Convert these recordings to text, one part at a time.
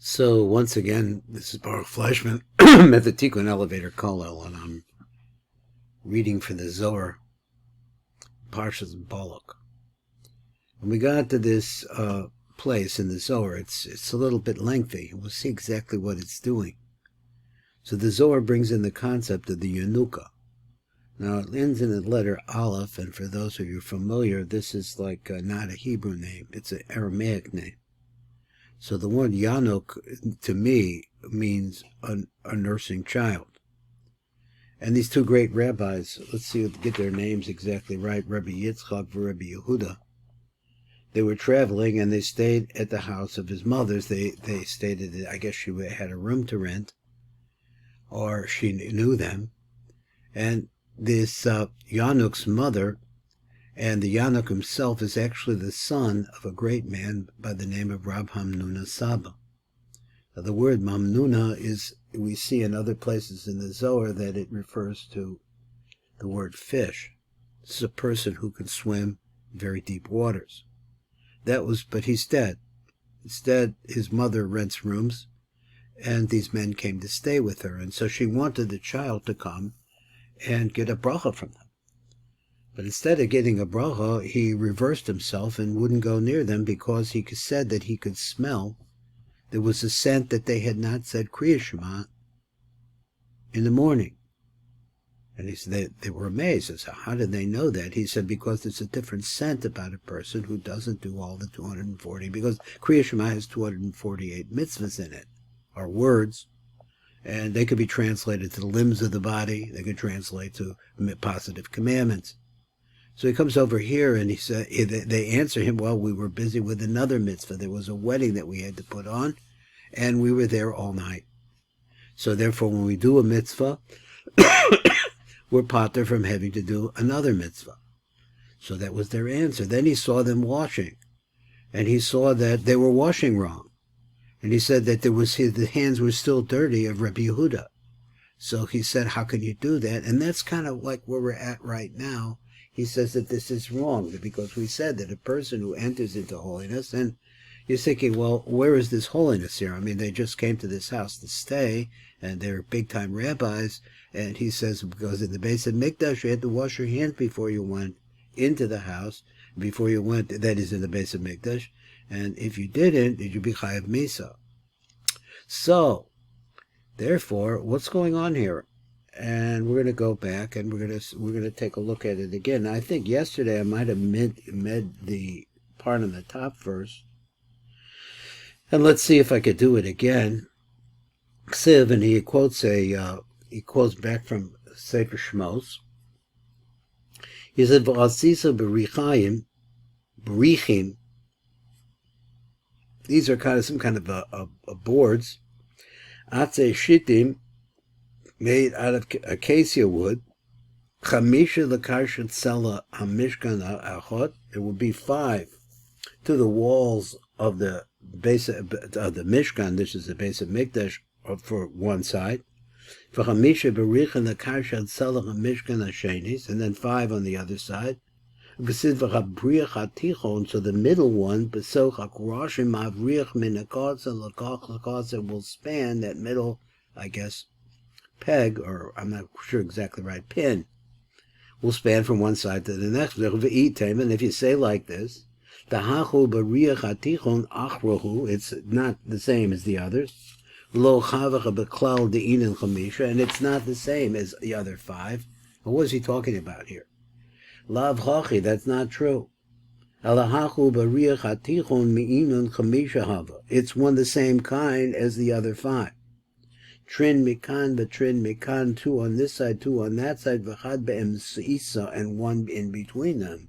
So once again, this is Baruch Fleischman at the Tikkun Elevator Kollel, and I'm reading from the Zohar, Parshas BALAK. When we got to this place in the Zohar, it's a little bit lengthy. We'll see exactly what it's doing. So the Zohar brings in the concept of the Yanuka. Now it ends in the letter Aleph, and for those of you familiar, this is like not a Hebrew name; it's an Aramaic name. So the word Yanuk, to me, means a nursing child. And these two great rabbis, let's see, get their names exactly right, Rabbi Yitzchak and Rabbi Yehuda. They were traveling, and they stayed at the house of his mother's. They stayed at it. I guess she had a room to rent, or she knew them. And this Yanuk's mother, and the Yanuk himself is actually the son of a great man by the name of Rab Hamnuna Saba. Now, the word Mamnuna is, we see in other places in the Zohar that it refers to the word fish. This is a person who can swim very deep waters. But he's dead. Instead, his mother rents rooms, and these men came to stay with her. And so she wanted the child to come and get a bracha from them. But instead of getting a bracha, he reversed himself and wouldn't go near them because he said that he could smell. There was a scent that they had not said Kriya Shema in the morning. And he said they were amazed. I said, how did they know that? He said, because there's a different scent about a person who doesn't do all the 240, because Kriya Shema has 248 mitzvahs in it, or words. And they could be translated to the limbs of the body. They could translate to positive commandments. So he comes over here and he said, they answer him, well, we were busy with another mitzvah. There was a wedding that we had to put on, and we were there all night. So therefore, when we do a mitzvah, we're pater from having to do another mitzvah. So that was their answer. Then he saw them washing, and he saw that they were washing wrong. And he said that the hands were still dirty of Rabbi Yehuda. So he said, how can you do that? And that's kind of like where we're at right now. He says that this is wrong, because we said that a person who enters into holiness, and you're thinking, well, where is this holiness here? I mean, they just came to this house to stay, and they're big-time rabbis, and he says, because in the base of Mikdash, you had to wash your hands before you went into the house, before you went, that is in the base of Mikdash, and if you didn't, you'd be chayav misa. So, therefore, what's going on here? And we're going to go back and we're going to take a look at it again. Now, I think yesterday I might have med the part on the top first. And let's see if I could do it again. Ksiv, and he quotes back from Sefer Shmos. He said, "V'asisa berichim." These are kind of some kind of boards. Atze shitim, made out of acacia wood. Chamisha l'karshet sela hamishkan achot. There will be 5 to the walls of the base of the Mishkan. This is the base of Mikdash for one side. For chamisha berichin l'karshet sela hamishkan hashenis, and then 5 on the other side. So the middle one, it will span that middle, I guess, peg, or I'm not sure exactly right, pin, will span from one side to the next. And if you say like this, it's not the same as the others. And it's not the same as the other 5. What was he talking about here? Lav hachi, that's not true. It's one the same kind as the other 5. Trin mikan, but trin mikan, 2 on this side, 2 on that side, v'chad be'em seisa, and 1 in between them.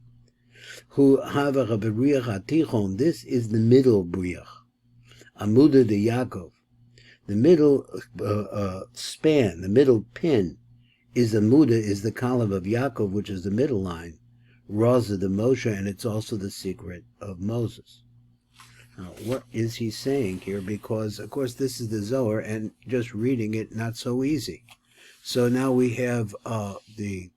Hu havach b'riach hatichon, this is the middle briach. Amuda de Yaakov. The middle span, the middle pin, is the muda, is the column of Yaakov, which is the middle line. Raza de Moshe, and it's also the secret of Moses. Now, what is he saying here? Because, of course, this is the Zohar, and just reading it, not so easy. So now we have the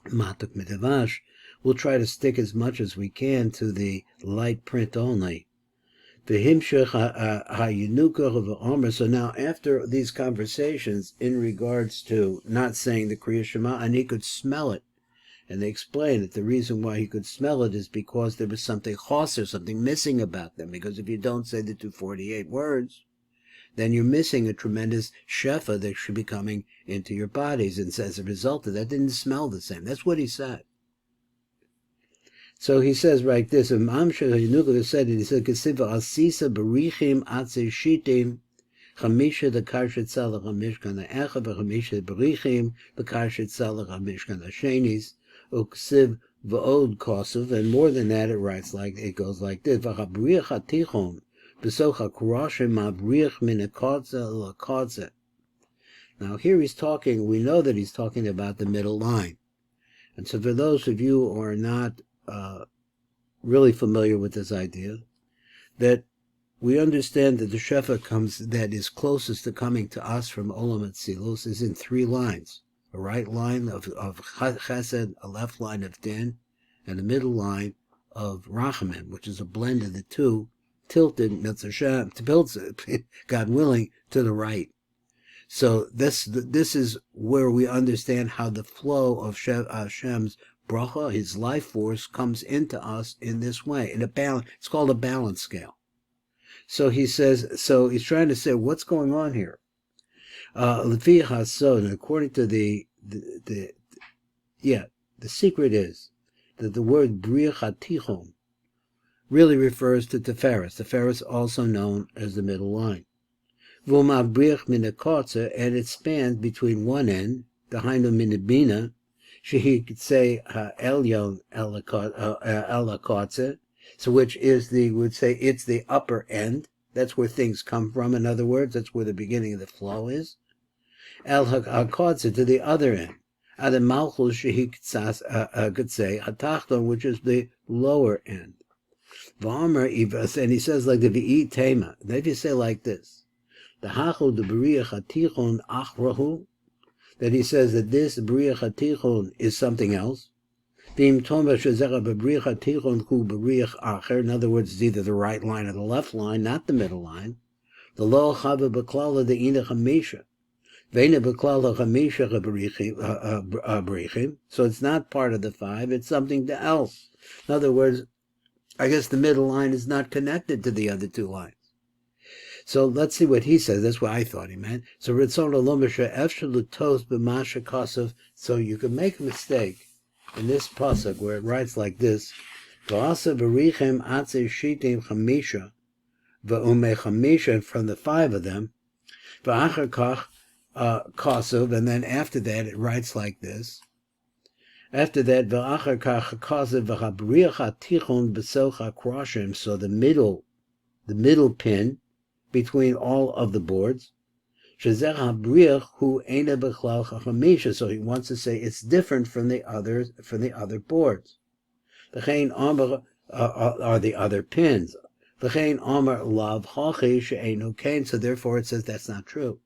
Matok Medavash. We'll try to stick as much as we can to the light print only. V'himshech ha-Yanuka v'omer. So now, after these conversations in regards to not saying the Kriya Shema, and he could smell it, and they explain that the reason why he could smell it is because there was something chaser, something missing about them. Because if you don't say the 248 words, then you're missing a tremendous shefa that should be coming into your bodies. And as a result of that, didn't smell the same. That's what he said. So he says like this, Yanuka said it, he said, Kesiva asisa berichim atze shitim, chamisha the karshet salach hamishkan ha'echa, v'chamisha berichim the karshet salach hamishkan ha'shenis, uksiv v'od kosuv, and more than that it writes like, it goes like this, v'chabriach ha'tichon, b'soch ha'kurashim ma'briach min ha'kodze l'kodze. Now here he's talking, we know that he's talking about the middle line. And so for those of you who are not really familiar with this idea, that we understand that the shefa comes, that is closest to coming to us from Olam Atzilus, is in three lines. A right line of chesed, a left line of din, and a middle line of rachamim, which is a blend of the two, tilted, God willing, to the right. So this is where we understand how the flow of Hashem's bracha, his life force, comes into us in this way, in a balance. It's called a balance scale. So he says, so he's trying to say, what's going on here? Lefi hasod, according to the secret is that the word briach hatichon really refers to Tiferes, also known as the middle line. V'umabriach min ha'kotze, and it spans between one end, the hainu min habina, she could say elyon elakotze, so which is would say it's the upper end. That's where things come from. In other words, that's where the beginning of the flow is. El hakotze, to the other end. Ad malchus she could say hatachton, which is the lower end. V'amer ivas, and he says like the v'i tema. Then if you say like this, the hachol de beriach hatichon achrahu, that he says that this beriach hatichon is something else. In other words, it's either the right line or the left line, not the middle line. The lo chava beklala the ina chamisha, veina beklala chamisha brichim. So it's not part of the five; it's something else. In other words, I guess the middle line is not connected to the other two lines. So let's see what he says. That's what I thought he meant. So Ritzon Alomisha Efshalutos b'masha kasav. So you can make a mistake in this pasuk where it writes like this: V'asa b'richem atze shitim chamisha v'ume chamisha, from the five of them. V'achar kach kasav, and then after that it writes like this. After that, v'achar kach kasav v'chabriach hatichon b'soch hakrashim. So the middle pin between all of the boards. So he wants to say it's different from the other boards. Are the other pins. So therefore it says that's not true.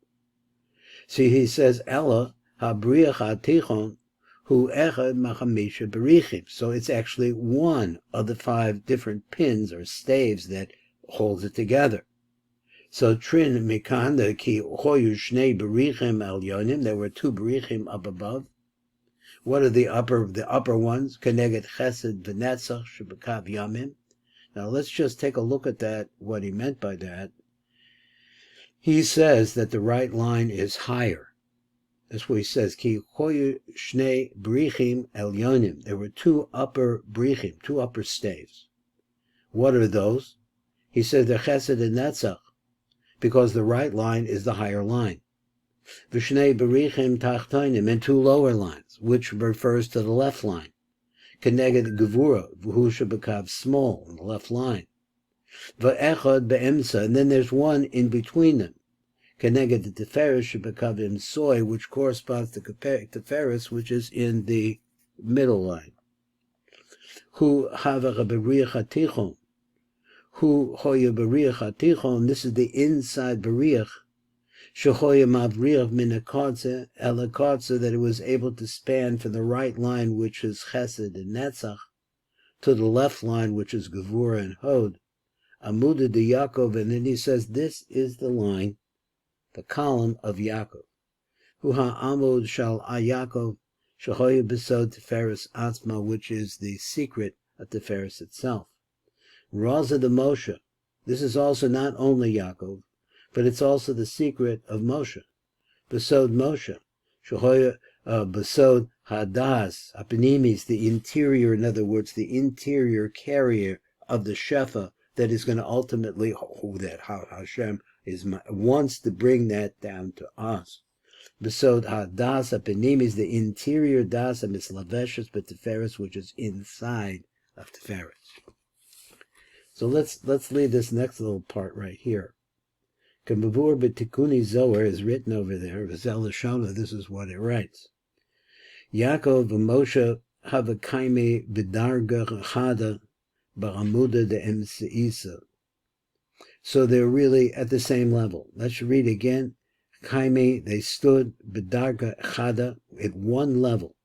See, he says Ella habriach hatichon hu echad machamisha berichim. So it's actually one of the five different pins or staves that holds it together. So trin mikan the ki hoyu shnei berichim elyonim. There were two berichim up above. What are the upper ones? Keneged chesed v'netzach shebekav yamim. Now let's just take a look at that. What he meant by that. He says that the right line is higher. That's what he says. Ki hoyu shnei berichim elyonim. There were two upper berichim, two upper staves. What are those? He says the chesed and netzach, because the right line is the higher line. V'shnei berichim tachtonim, and two lower lines, which refers to the left line. Keneged gevura, v'hu shebekav small, in the left line. V'echad be'emsa, and then there's one in between them. Keneged the Tiferes shebekav imsoy, which corresponds to Tiferes, which is in the middle line. Hu havach beriach hatichon. Hu hoya beriach hatichon, this is the inside beriach. Shehoya mavriach min hakotze el hakotze, that it was able to span from the right line, which is chesed and netzach, to the left line, which is gevura and hod. Amuda de Yaakov, and then he says, this is the line, the column of Yaakov. Hu ha'amud shal Yaakov, shehoya besod Tiferes Atzma, which is the secret of Tiferes itself. Raza de Moshe, this is also not only Yaakov, but it's also the secret of Moshe. Besod Moshe, shehoya besod hadas, apinimis, the interior, in other words, the interior carrier of the shefa that is going to ultimately, that how Hashem wants to bring that down to us. Besod hadas apinimis, the interior das mislavesh b'tiferes, which is inside of Tiferes. So let's leave this next little part right here. K'mavur b'tikuni Zohar is written over there. V'zel Shona, this is what it writes. Yaakov v'Moshe havakaimi b'darga chada ba'amuda de emseisa. So they're really at the same level. Let's read again. Kaimi, they stood b'darga chada at one level.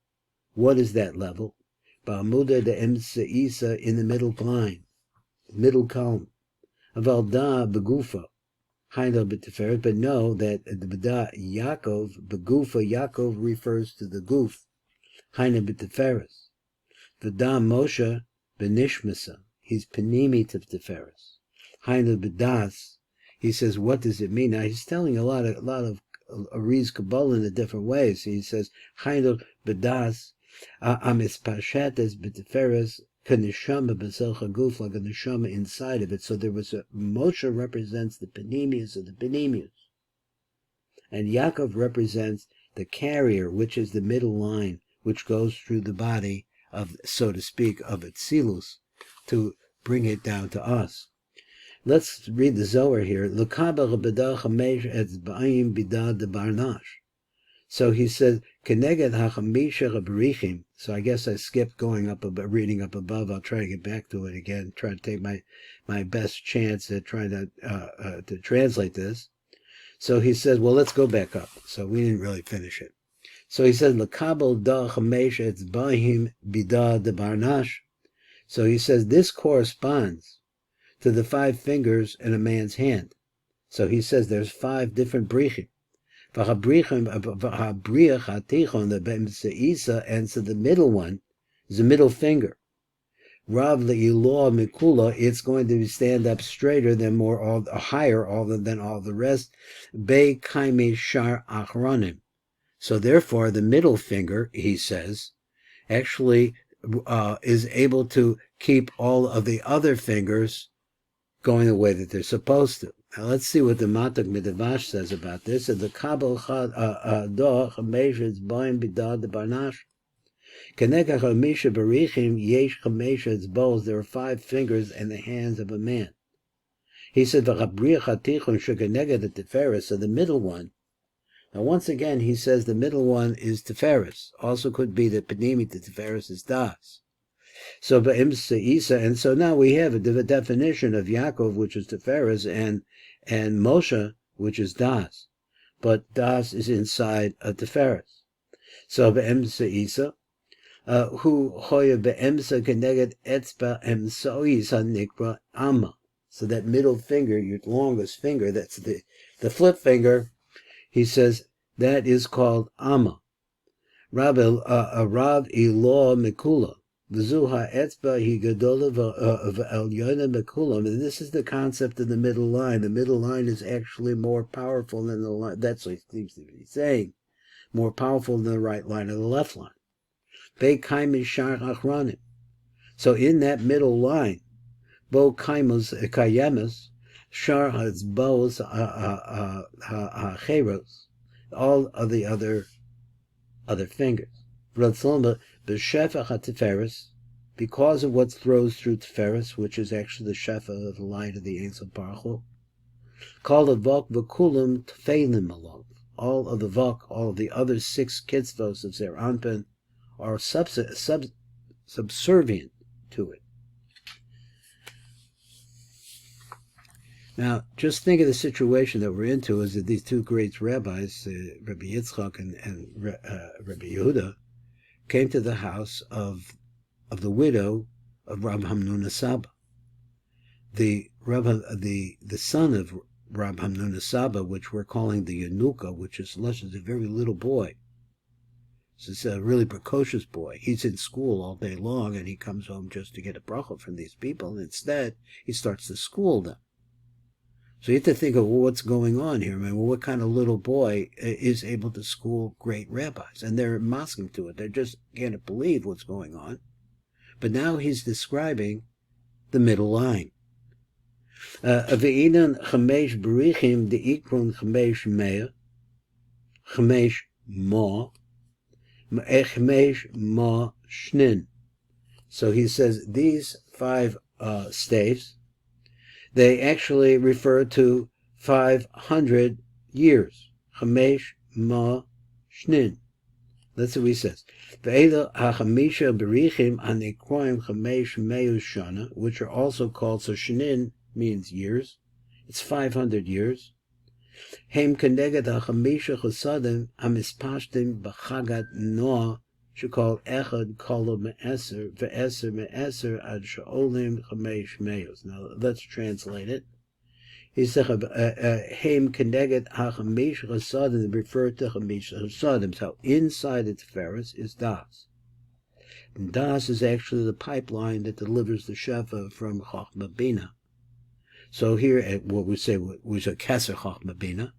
What is that level? Ba'amuda de emseisa, in the middle line, middle column. Avalda begufa, haida b'tiferet, but know that the b'da Yaakov, begufa, Yaakov refers to the guf, haida b'tiferet. V'da Moshe benishmasa, he's penimi to Tiferes. Haida b'das, he says, what does it mean? Now he's telling a lot of Ariz Kabbalah in the different ways. He says, haida b'das, amis pashates b'tiferet, Kanishama b'selcha guf, like a neshama inside of it. So there was Moshe represents the penimius of the penimius, and Yaakov represents the carrier, which is the middle line, which goes through the body of, so to speak, of Atzilus, to bring it down to us. Let's read the Zohar here. So he says, Keneged hachamisha rabrichim. So I guess I skipped going up, reading up above. I'll try to get back to it again. Try to take my best chance at trying to translate this. So he says, well, let's go back up. So we didn't really finish it. So he says, L'kabel da chamesha etzba'im bida de barnash. So he says this corresponds to the 5 fingers in a man's hand. So he says there's 5 different brichim. And so the middle one is the middle finger. Rav le'iloh mikula, it's going to stand up straighter than higher than all the rest. Be kaimi shar achronim. So therefore, the middle finger, he says, actually is able to keep all of the other fingers going the way that they're supposed to. Now let's see what the Matok Midavash says about this. The Kabel Doch measures Baim Bidad the Barnash. Keneka Chamisha Barichim Yesh Chamesha Bowls. There are 5 fingers in the hands of a man. He said the Chabriach Hatichon Shukanega the Tiferes, so the middle one. Now once again he says the middle one is Tiferes. Also could be that Panimi the Tiferes is Das. So Ba'imsa Isa, and so now we have a definition of Yaakov, which is Tiferes, and Moshe, which is Das. But Das is inside a Tiferes. So Ba'imsa Isa, who Hoya Ba'imsa Keneged Etzba Emsa Isa Nikra Amma. So that middle finger, your longest finger, that's the flip finger, he says, that is called Amma. Rav Ilo Mikula. Zohar etzba hi gadola v'elyona mekulam, and this is the concept of the middle line. The middle line is actually more powerful than the line. That's what he seems to be saying. More powerful than the right line or the left line. Be kaimi shar achronim. So in that middle line, bo kaimos kayemus shar hatzbos hacheros, all of the other fingers. B'shefach HaTiferes, because of what throws through Tiferes, which is actually the shefa of the light of the Ein Sof Baruch Hu, called a vok v'kulam tefeilim alov. All of the vok, all of the other 6 kitzvos of Zair Anpin are subservient to it. Now, just think of the situation that we're into, is that these 2 great rabbis, Rabbi Yitzchak and Rabbi Yehuda, came to the house of the widow of Rabbi Hamnuna Saba. the son of Rabbi Hamnuna Saba, which we're calling the Yanuka, which is a very little boy. So it's a really precocious boy. He's in school all day long, and he comes home just to get a bracha from these people. And instead, he starts to school them. So you have to think of what's going on here. I mean, what kind of little boy is able to school great rabbis? And they're masking to it. They just can't believe what's going on. But now he's describing the middle line. Ve'inan chamesh berichim de'ikron chamesh mea, chamesh ma, chamesh ma shnin. So he says these 5 staves, they actually refer to 500 years. Chamesh ma shnin. That's what he says. Ve'ela hachamisha berichim anekroim chamesh meu shana, which are also called, so shnin means years. It's 500 years. Hem keneged hachamisha chosadim amispashtim b'chagat noah, shekol echad kolo me'eser ve'eser me'eser ad sha'olim chamesh meus. Now let's translate it. He said, Hem keneged hachamisha chosadim refer to chamisha chosadim. So inside the Tiferes is Das. And Das is actually the pipeline that delivers the Shefa from Chochmah Bina. So here, at what we say was a Keser Chochmah Bina.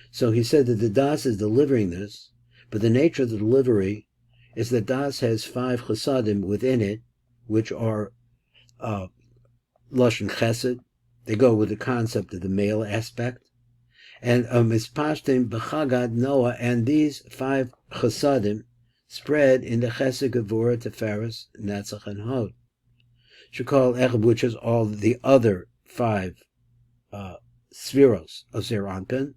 So he said that the Das is delivering this, but the nature of the delivery is that Das has 5 Chosadim within it, which are Lashon Chesed. They go with the concept of the male aspect. And Mispashtim B'chagad Noah, and these 5 Chosadim spread in the Chesed, Gevurah, Tiferes, Netzach, and Hod. Shekol Echad, which is all the other 5 Sfiros of Zair Anpin.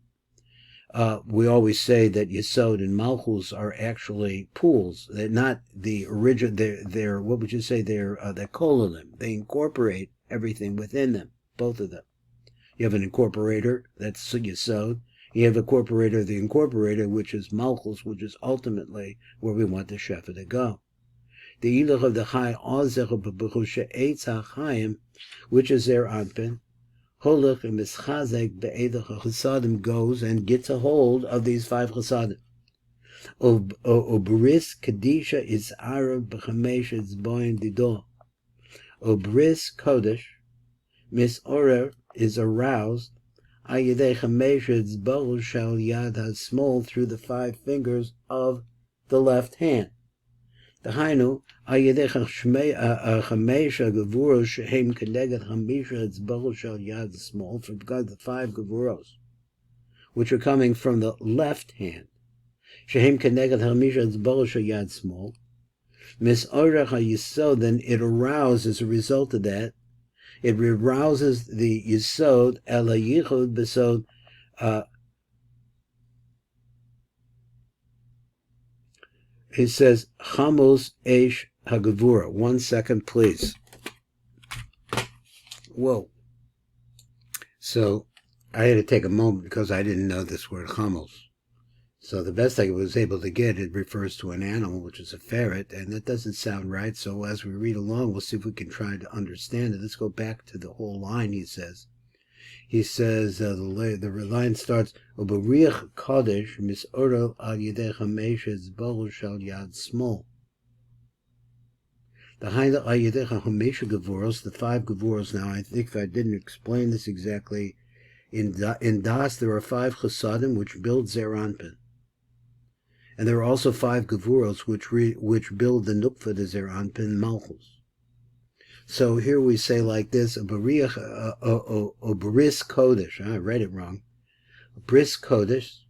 We always say that Yesod and Malchus are actually pools. They're not the original, they're what would you say, they're kololim. They incorporate everything within them, both of them. You have an incorporator, that's Yesod. You have a incorporator of the incorporator, which is Malchus, which is ultimately where we want the Shefa to go. The Ilach of the Chai Ozech of B'chusha Eitz HaChaim, which is Zair Anpin, Holach and Mischazek Be'edach HaChasadim, goes and gets a hold of these 5 Chasadim. Obris Kadisha is Arab B'chamesh Etzboim Dido. Obris Kodesh, Misorer, is aroused, Ayidei Chamesh Etzboim Shal Yad HaSmol, through the 5 fingers of the left hand. The Hainu, Ayidei Chamesha Gevuros Shehem Keneged Chamisha Etzboim Shal Yad HaSmol, for God, the 5 Gevuros, which are coming from the left hand. Shehem Keneged Chamisha Etzboim Shal Yad HaSmol. Misorach HaYisod, then it arouses, as a result of that, it arouses the Yisod, El HaYichud Besod, it says, Chamos Eish HaGevura. 1 second, please. Whoa. So, I had to take a moment because I didn't know this word Chamos. So the best I was able to get, it refers to an animal, which is a ferret, and that doesn't sound right. So as we read along, we'll see if we can try to understand it. Let's go back to the whole line, he says. He says, the line starts, Ubariach Kodesh Misorel al Yedei Chamesh Etzboim Shal Yad Smol. The Haida al Yedei Chamesh Gevuros, the 5 Gevuros. Now, I think I didn't explain this exactly. In Das, there are 5 Chasadim which build Zair Anpin. And there are also 5 Gevuros which build the Nukva to Zair Anpin, Malchus. So here we say like this, Bris Kodesh, I read it wrong, Bris Kodesh,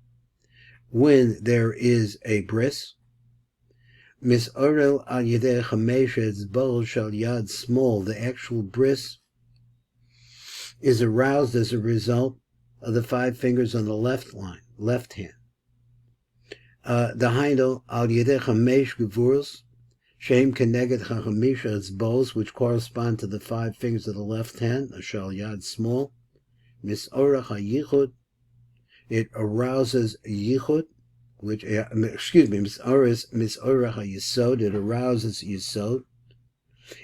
when there is a bris, Misorel al Yedei Chamesh Etzboim Shal Yad Smol, the actual bris is aroused as a result of the 5 fingers on the left hand. The Hainu al Yedei Chamesh Gevuros, Shem Keneged Chachamisha Etzboim, which correspond to the 5 fingers of the left hand, Shal Yad Small. Misorach HaYichud, it arouses Yichud, which, Misorach HaYisod, it arouses Yisod.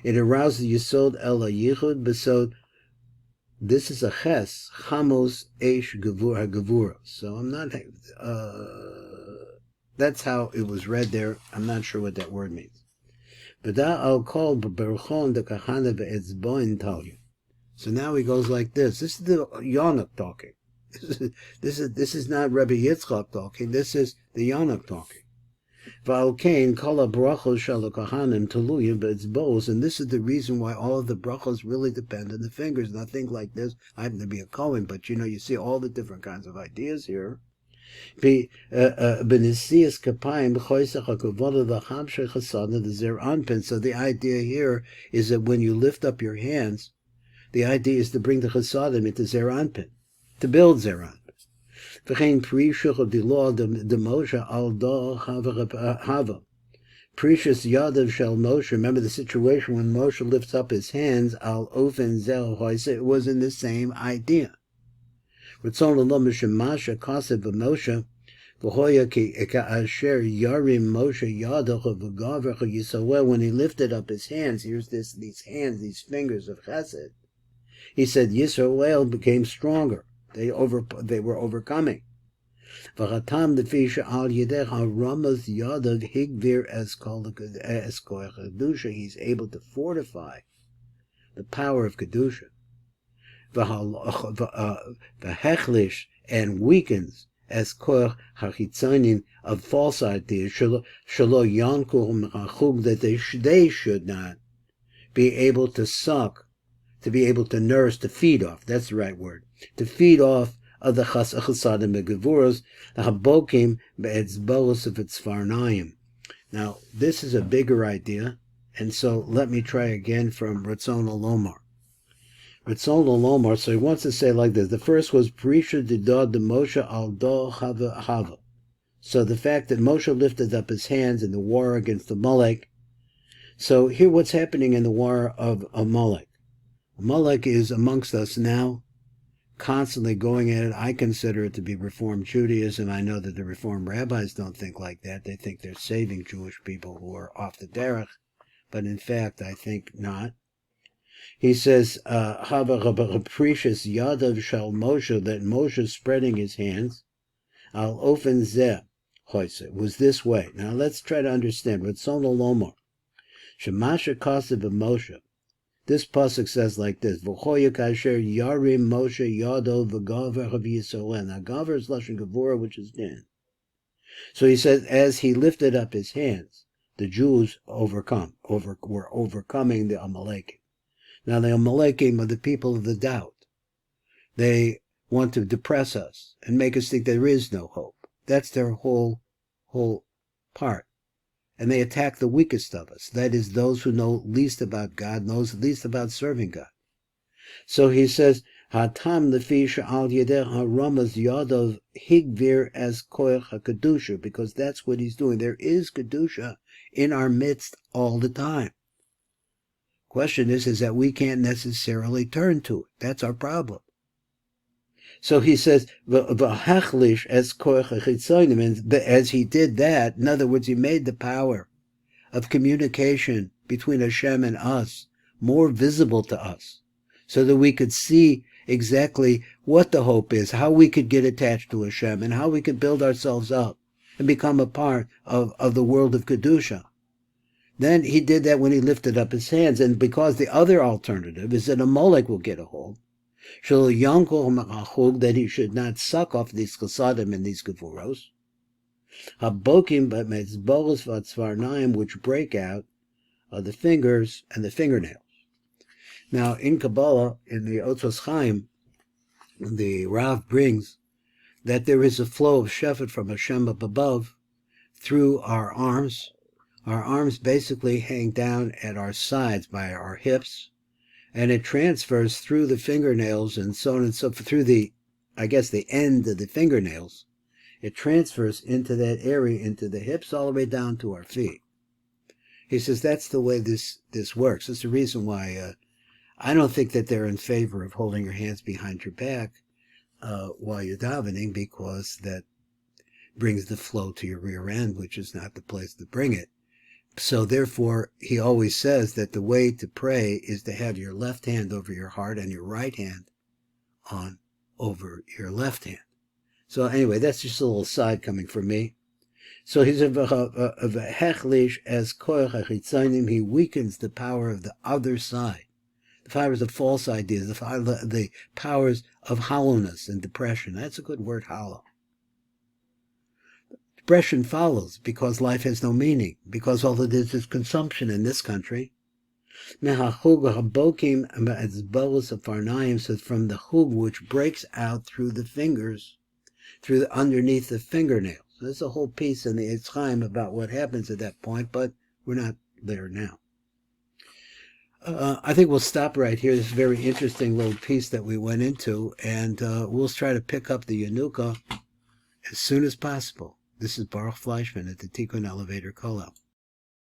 It arouses Yisod El HaYichud, Besod This is a ches, chamos eish gevura. So I'm not, that's how it was read there. I'm not sure what that word means. V'da al kol b'berchon de kahana ve'etzboin talyu. So now he goes like this. This is the Yanuka talking. This is not Rabbi Yitzchak talking. This is the Yanuka talking. V'alkein kol brachos shel kahanim teluyim be'etzbos, and this is the reason why all of the brachos really depend on the fingers. Nothing like this. I happen to be a Kohen, but you see all the different kinds of ideas here. B'nesias kapayim b'choisach hakavoda v'chamshei chasana the Zair Anpin. So the idea here is that when you lift up your hands, the idea is to bring the chasadim into Zair Anpin, to build Zair Anpin. V'chein Pirush of the law the Moshe al da hava. Precious yadav shel Moshe. Remember the situation when Moshe lifts up his hands al ofen zel hoise. It was in the same idea. Ritzon l'lo mishemasha kasev v'Moshe v'hoya ki asher yarim Moshe yadav v'gaver yisaweh. When he lifted up his hands, here's these hands, these fingers of Chesed. He said Yisrael became stronger. They were overcoming. V'chatam defisha al yedech haramas yadav higvir es koach kedusha. He's able to fortify the power of kedusha. V'hechlish and weakens as koach hachitzonim of false ideas. Shelo yanku mechachug, that they should not be able to suck, to be able to nurse, to feed off. That's the right word. To feed off of the chasadim begevuros, the habokim be'etzbolos of its farnayim. Now, this is a bigger idea, and so let me try again from Ratzon Lomar. Ratzon Lomar, so he wants to say like this. The first was Pirush didad de Moshe al do hava. So the fact that Moshe lifted up his hands in the war against the Amalek. So here what's happening in the war of Amalek. Amalek is amongst us now, constantly going at it. I consider it to be Reform Judaism. I know that the Reform rabbis don't think like that. They think they're saving Jewish people who are off the derech, but in fact, I think not. He says, Hava precious yadav shel Moshe, that Moshe spreading his hands, al ofen zeh, was this way. Now let's try to understand. Ratzon Lomar, shemasha kasev Moshe. This pasuk says like this: V'choya kasher yarim Moshe yado v'gaver v'yisrael. Now gaver is lashon gevura, which is din. So he says, as he lifted up his hands, the Jews were overcoming the Amalekim. Now the Amalekim are the people of the doubt. They want to depress us and make us think there is no hope. That's their whole part. And they attack the weakest of us. That is, those who know least about God, knows least about serving God. So he says, Hatam lefi she'al yedeh haramas yadav higvir as koach hakedusha, because that's what he's doing. There is kedusha in our midst all the time. Question is that we can't necessarily turn to it. That's our problem. So he says, v'hachlish as koach hachitzonim, and as he did that, in other words, he made the power of communication between Hashem and us more visible to us, so that we could see exactly what the hope is, how we could get attached to Hashem, and how we could build ourselves up and become a part of the world of Kedusha. Then he did that when he lifted up his hands, and because the other alternative is that Amalek will get a hold, that he should not suck off these chasadim and these gevuros, habokim be'etzbolos v'atzvarnayim, which break out of the fingers and the fingernails. Now, in Kabbalah, in the Otzos Chaim, the Rav brings that there is a flow of Shephet from Hashem up above through our arms. Our arms basically hang down at our sides by our hips, and it transfers through the fingernails and so on and so forth, through the end of the fingernails. It transfers into that area, into the hips, all the way down to our feet. He says that's the way this works. That's the reason why I don't think that they're in favor of holding your hands behind your back while you're davening, because that brings the flow to your rear end, which is not the place to bring it. So therefore, he always says that the way to pray is to have your left hand over your heart and your right hand on over your left hand. So anyway, that's just a little side coming from me. So he's a hechlish as koach hachitzonim. He weakens the power of the other side, the powers of false ideas, the powers of hollowness and depression. That's a good word, hollow. Depression follows because life has no meaning, because all it is consumption in this country. So from the hug which breaks out through the fingers, underneath the fingernails. There's a whole piece in the Eitz Chaim about what happens at that point, but we're not there now. I think we'll stop right here. This very interesting little piece that we went into, and we'll try to pick up the Yanuka as soon as possible. This is Baruch Fleischman at the Tikkun Elevator Kollel.